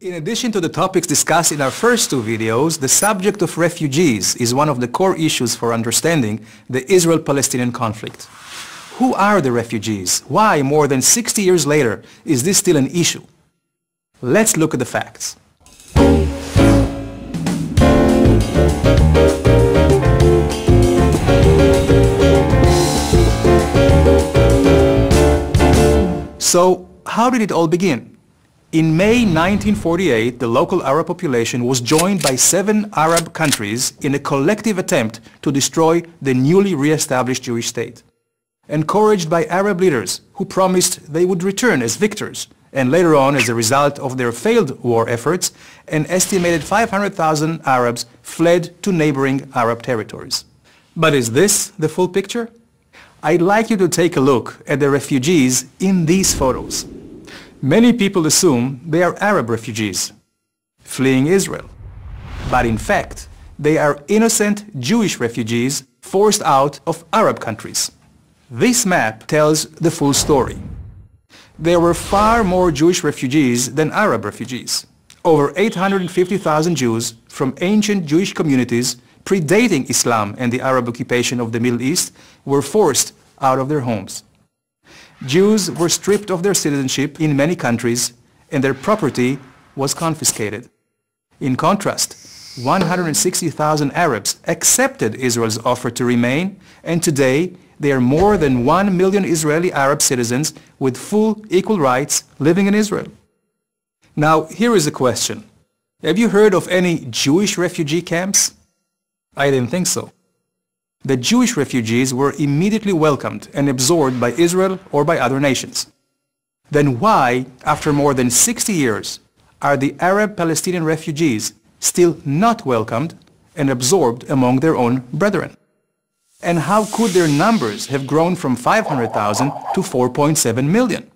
In addition to the topics discussed in our first two videos, the subject of refugees is one of the core issues for understanding the Israel-Palestinian conflict. Who are the refugees? Why, more than 60 years later, is this still an issue? Let's look at the facts. So, how did it all begin? In May 1948, the local Arab population was joined by 7 Arab countries in a collective attempt to destroy the newly re-established Jewish state. Encouraged by Arab leaders who promised they would return as victors, and later on, as a result of their failed war efforts, an estimated 500,000 Arabs fled to neighboring Arab territories. But is this the full picture? I'd like you to take a look at the refugees in these photos. Many people assume they are Arab refugees, fleeing Israel. But in fact, they are innocent Jewish refugees forced out of Arab countries. This map tells the full story. There were far more Jewish refugees than Arab refugees. Over 850,000 Jews from ancient Jewish communities predating Islam and the Arab occupation of the Middle East were forced out of their homes. Jews were stripped of their citizenship in many countries and their property was confiscated. In contrast, 160,000 Arabs accepted Israel's offer to remain, and today there are more than 1 million Israeli Arab citizens with full equal rights living in Israel. Now, here is a question. Have you heard of any Jewish refugee camps? I didn't think so. The Jewish refugees were immediately welcomed and absorbed by Israel or by other nations. Then why, after more than 60 years, are the Arab Palestinian refugees still not welcomed and absorbed among their own brethren? And how could their numbers have grown from 500,000 to 4.7 million?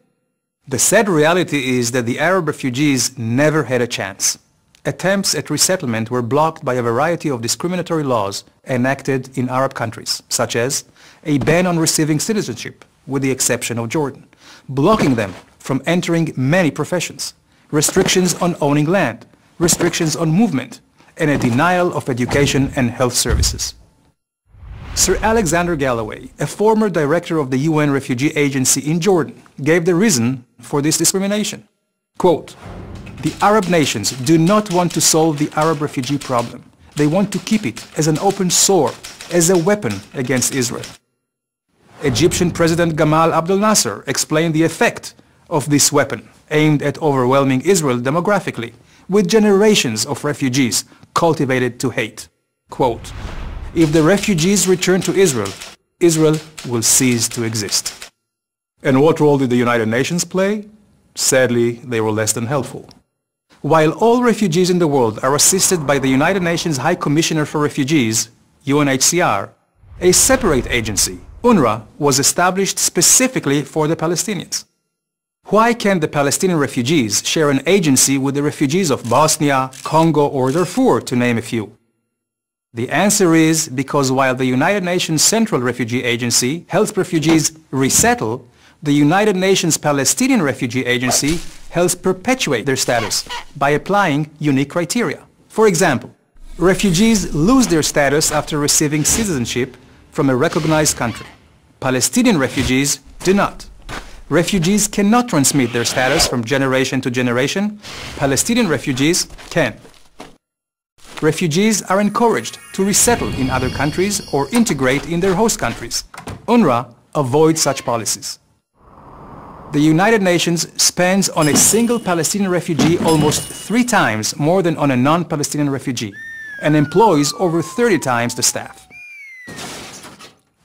The sad reality is that the Arab refugees never had a chance. Attempts at resettlement were blocked by a variety of discriminatory laws enacted in Arab countries, such as a ban on receiving citizenship, with the exception of Jordan, blocking them from entering many professions, restrictions on owning land, restrictions on movement, and a denial of education and health services. Sir Alexander Galloway, a former director of the UN Refugee Agency in Jordan, gave the reason for this discrimination. Quote, "The Arab nations do not want to solve the Arab refugee problem. They want to keep it as an open sore, as a weapon against Israel." Egyptian President Gamal Abdel Nasser explained the effect of this weapon, aimed at overwhelming Israel demographically, with generations of refugees cultivated to hate. Quote, "If the refugees return to Israel, Israel will cease to exist." And what role did the United Nations play? Sadly, they were less than helpful. While all refugees in the world are assisted by the United Nations High Commissioner for Refugees, UNHCR, a separate agency, UNWRA, was established specifically for the Palestinians. Why can't the Palestinian refugees share an agency with the refugees of Bosnia, Congo, or Darfur, to name a few? The answer is because while the United Nations Central Refugee Agency helps refugees resettle, the United Nations Palestinian Refugee Agency helps perpetuate their status by applying unique criteria. For example, refugees lose their status after receiving citizenship from a recognized country. Palestinian refugees do not. Refugees cannot transmit their status from generation to generation. Palestinian refugees can. Refugees are encouraged to resettle in other countries or integrate in their host countries. UNWRA avoids such policies. The United Nations spends on a single Palestinian refugee almost 3 times more than on a non-Palestinian refugee, and employs over 30 times the staff.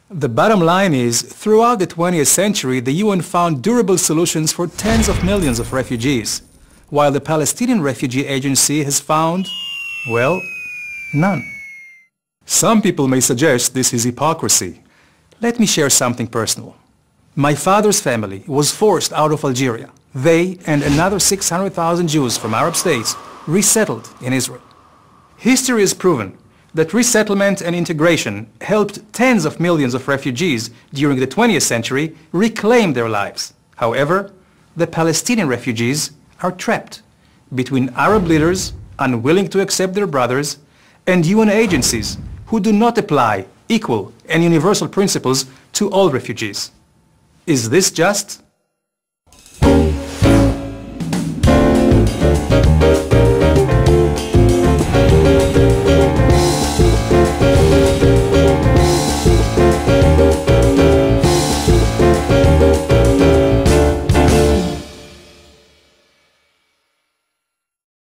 The bottom line is, throughout the 20th century, the UN found durable solutions for tens of millions of refugees, while the Palestinian Refugee Agency has found, well, none. Some people may suggest this is hypocrisy. Let me share something personal. My father's family was forced out of Algeria. They and another 600,000 Jews from Arab states resettled in Israel. History has proven that resettlement and integration helped tens of millions of refugees during the 20th century reclaim their lives. However, the Palestinian refugees are trapped between Arab leaders unwilling to accept their brothers and UN agencies who do not apply equal and universal principles to all refugees. Is this just?